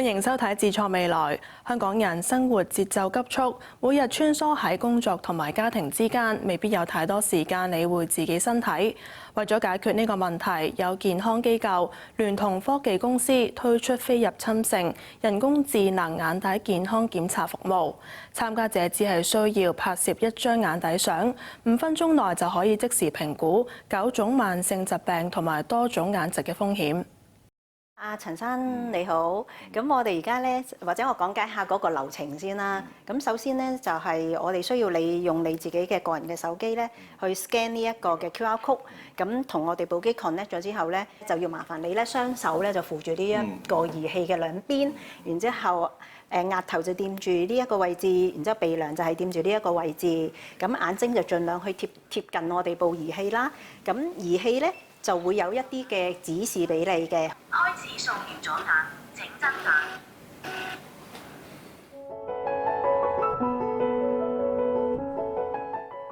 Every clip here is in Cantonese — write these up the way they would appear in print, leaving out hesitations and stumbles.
迎收睇《自創未來》。香港人生活節奏急促，每日穿梭喺工作同埋家庭之間，未必有太多時間理會自己身體。為咗解決呢個問題，有健康機構聯同科技公司推出非入侵性人工智能眼底健康檢查服務。參加者只係需要拍攝一張眼底相，5分鐘內就可以即時評估9種慢性疾病同埋多種眼疾嘅風險。陳生你好，咁我哋而家咧，或者我講解下嗰個流程先啦。咁首先咧，就係我哋需要你用你自己嘅個人嘅手機咧，去 scan 呢一個嘅 QR code。咁同我哋部機 connect 咗之後咧，就要麻煩你咧雙手咧就扶住呢一個儀器嘅兩邊，然之後額頭就掂住呢一個位置，然之後鼻梁就係掂住呢一個位置。咁眼睛就盡量去貼近我哋部儀器啦。咁儀器咧，就會有一啲嘅指示俾你嘅。開始掃描左眼，請睜眼。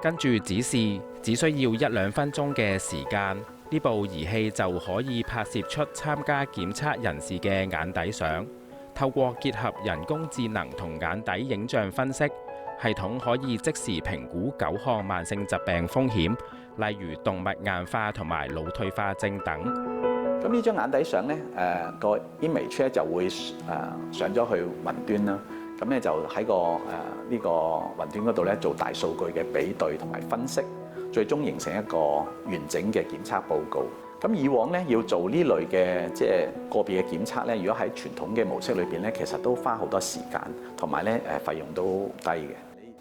跟住指示，只需要1-2分鐘嘅時間，呢部儀器就可以拍攝出參加檢測人士嘅眼底相。透過結合人工智能同眼底影像分析，系統可以即時評估9項慢性疾病風險，例如動脈硬化同埋腦退化症等。咁呢張眼底相咧，個 image 咧就會上咗去雲端啦。咁咧就喺呢個雲端嗰度咧做大數據嘅比對同埋分析，最終形成一個完整嘅檢測報告。咁以往咧要做呢類嘅即係個別嘅檢測咧，如果喺傳統嘅模式裏邊咧，其實都花好多時間，同埋咧費用都低嘅。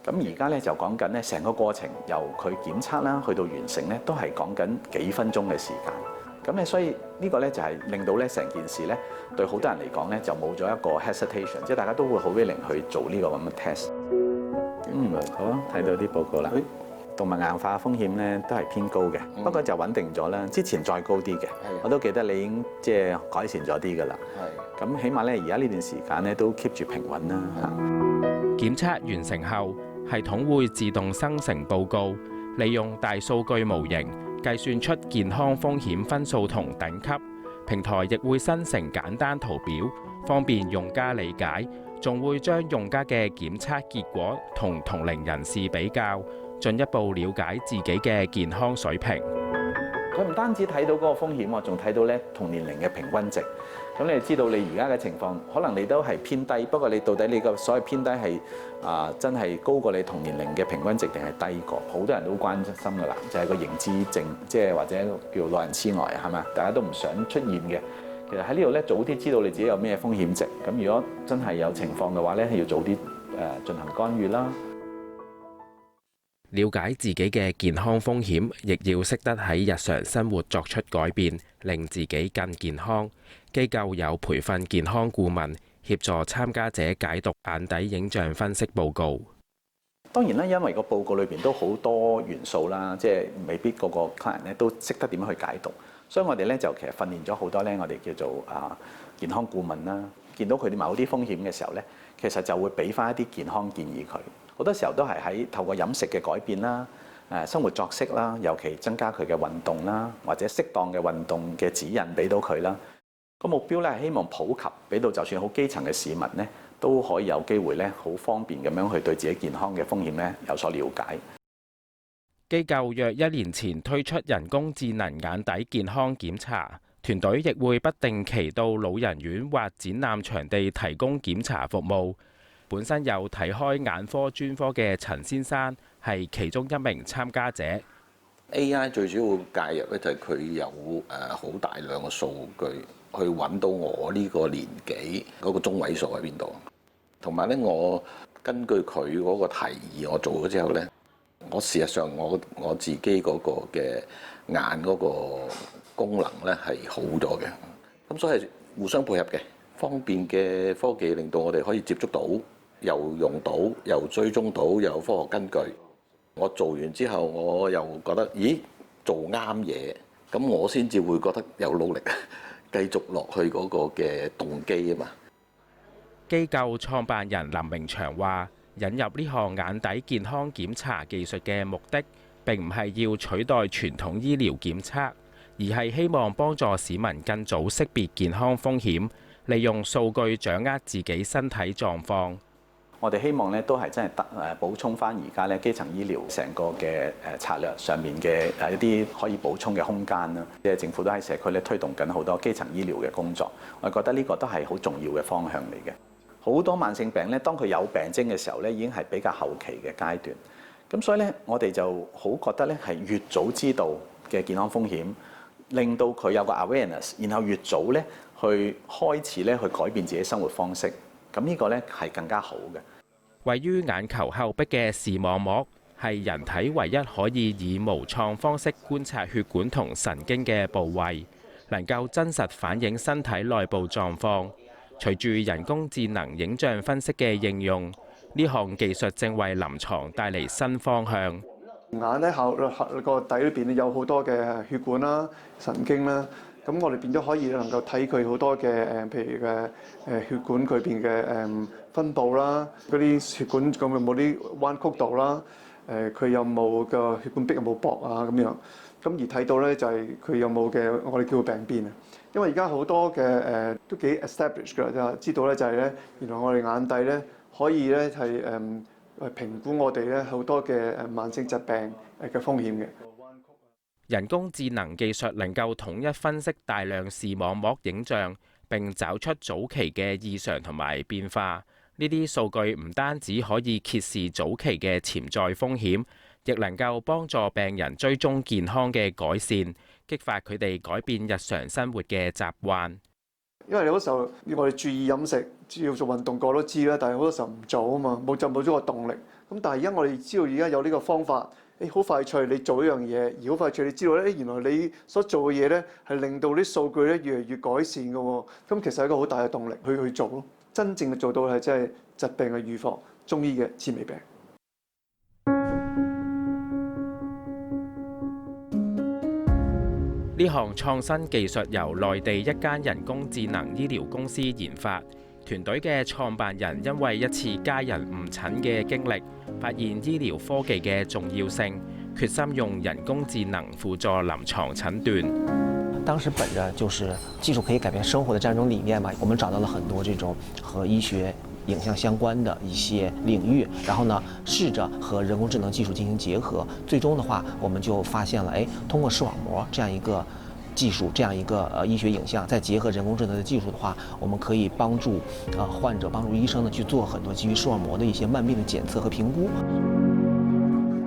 咁而家咧就講緊咧成個過程由佢檢測啦，去到完成咧，都係講緊幾分鐘嘅時間。咁咧所以呢個咧就係令到咧成件事咧對好多人嚟講咧就冇咗一個 hesitation， 即係大家都會好 willing 去做呢個咁嘅 test。好啊，睇到啲報告啦。動脈硬化風險咧都係偏高嘅，不過就穩定咗啦。之前再高啲嘅，我都記得你已經即係改善咗啲㗎啦。咁起碼咧而家呢段時間咧都 keep 住平穩啦。檢測完成後，系統會自動生成報告，利用大數據模型計算出健康風險分數同等級。平台亦會生成簡單圖表，方便用家理解，仲會將用家嘅檢測結果同同齡人士比較，進一步了解自己嘅健康水平。佢唔單止睇到嗰個風險喎，仲睇到咧同年齡嘅平均值。咁你知道你而家嘅情況，可能你都係偏低，不過你到底你個所謂偏低係真係高過你同年齡嘅平均值定係低過？好多人都關心㗎啦，就係個認知症，即係或者叫老人痴呆係咪？大家都唔想出現嘅。其實喺呢度咧，早啲知道你自己有咩風險值。咁如果真係有情況嘅話咧，要早啲進行干預啦。了解自己嘅健康風險，亦要識得喺日常生活作出改變，令自己更健康。機構有培訓健康顧問協助參加者解讀眼底影像分析報告。當然啦，因為個報告裏邊都好多元素啦，即係未必個個客人咧都識得點樣去解讀，所以我哋咧就其實訓練咗好多咧，我哋叫做健康顧問啦。見到佢哋某啲風險嘅時候咧，其實就會俾翻一啲健康建議佢。好多時候都係喺透過飲食嘅改變啦、生活作息啦，尤其增加佢嘅運動啦，或者適當嘅運動嘅指引俾到佢啦。個目標咧係希望普及，俾到就算好基層嘅市民咧，都可以有機會咧好方便咁樣去對自己健康嘅風險咧有所了解。機構約1年前推出人工智能眼底健康檢查，團隊亦會不定期到老人院或展覽場地提供檢查服務。本身有睇開眼科專科嘅陳先生係其中一名參加者。AI 最主要介入咧就係佢有好大量嘅數據去揾到我呢個年紀嗰個中位數喺邊度，同埋咧我根據佢嗰個提議，我做咗之後咧，我事實上我自己嗰個嘅眼嗰個功能咧係好咗嘅，咁所以係互相配合嘅，方便嘅科技令到我哋可以接觸到。又用到，又追蹤到，又有科學根據。我做完之後，我又覺得，咦，做啱嘢，咁我先至會覺得有努力繼續落去嗰個嘅動機啊嘛。機構創辦人林明祥話：引入呢項眼底健康檢查技術嘅目的並唔係要取代傳統醫療檢測，而係希望幫助市民更早識別健康風險，利用數據掌握自己身體狀況。我哋希望咧都係真係補充翻而家咧基層醫療成個嘅策略上面嘅一啲可以補充嘅空間啦。即係政府都喺社區咧推動緊好多基層醫療嘅工作，我覺得呢個都係好重要嘅方向嚟嘅。好多慢性病咧，當佢有病徵嘅時候咧，已經係比較後期嘅階段。咁所以咧，我哋就好覺得咧係越早知道嘅健康風險，令到佢有個 awareness， 然後越早咧去開始咧去改變自己生活方式。咁呢個咧係更加好嘅。位於眼球後壁嘅視網膜係人體唯一可以以無創方式觀察血管同神經嘅部位，能夠真實反映身體內部狀況。隨住人工智能影像分析嘅應用，呢項技術正為臨床帶嚟新方向。眼咧個底裏邊有好多嘅血管啦、神經啦。咁我哋變咗可以能夠睇佢好多嘅譬如嘅血管佢邊嘅分佈啦，嗰啲血管咁有冇啲彎曲度啦，佢有冇個血管壁有冇薄啊咁樣，咁而睇到咧就係佢有冇嘅我哋叫病變啊。因為而家好多嘅都幾 established 㗎，就知道咧就係咧原來我哋眼底咧可以咧係評估我哋咧好多嘅慢性疾病嘅風險嘅。人工智能技術能夠統一分析大量視網膜影像，並找出早期嘅異常同埋變化。呢啲數據唔單止可以揭示早期嘅潛在風險，亦能夠幫助病人追蹤健康嘅改善，激發佢哋改變日常生活嘅習慣。因為有時候我哋注意飲食，要做運動個個都知啦，但係好多時候唔做啊嘛，冇咗個動力。咁但係而家我哋知道而家有呢個方法。好快脆，你做一樣嘢，而好快脆，你知道咧，原來你所做嘅嘢咧，係令到啲數據咧越嚟越改善嘅喎。咁其實係一個好大嘅動力去做咯。真正嘅做到係真係疾病嘅預防，中醫嘅治未病。呢項創新技術由內地一間人工智能醫療公司研發。團隊嘅創辦人因為一次家人誤診嘅經歷，發現醫療科技嘅重要性，決心用人工智能輔助臨床診斷。當時本着就是技術可以改變生活的這樣一種理念嘛，我們找到了很多這種和醫學影像相關的一些領域，然後呢試着和人工智能技術進行結合，最終的話我們就發現了，通過視網膜這樣一個技術，這樣一個醫學影像，再結合人工智能的技術的話，我們可以幫助患者、幫助醫生呢去做很多基於視網膜的一些慢病的檢測和評估。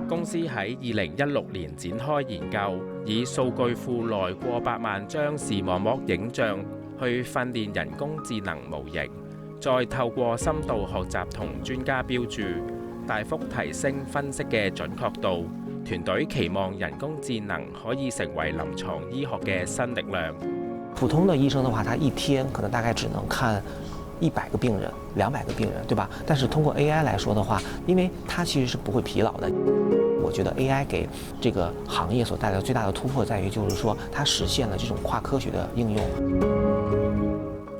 公司喺2016年展開研究，以數據庫內過百萬張視網膜影像去訓練人工智能模型，再透過深度學習同專家標注，大幅提升分析嘅準確度。團隊期望人工智能可以成為臨床醫學嘅新力量。普通的醫生的話，他一天可能大概只能看100個病人、200個病人，對吧？但是通過 AI 來說的話，因為它其實是不會疲勞的。我覺得 AI 給這個行業所帶來的最大的突破在於，就是說它實現了這種跨科學的應用。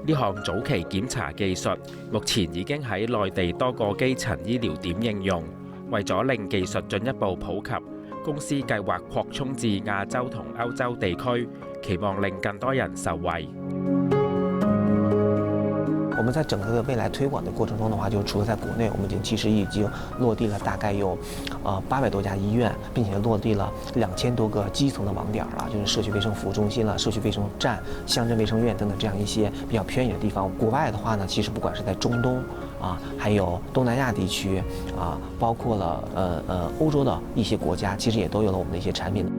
呢項早期檢查技術目前已經喺內地多個基層醫療點應用。為咗令技術進一步普及，公司計劃擴充至亞洲同歐洲地區，期望令更多人受惠。我們在整個的未來推廣的過程中的話，就除了在國內，我們其實已經落地了大概有800多家醫院，並且落地了2000多個基層的網點了，就是社區衛生服務中心了、社區衛生站、鄉鎮衛生院等等這樣一些比較偏遠的地方。國外的話呢，其實不管是在中東還有東南亞地區包括了歐洲的一些國家，其實也都有了我們的一些產品。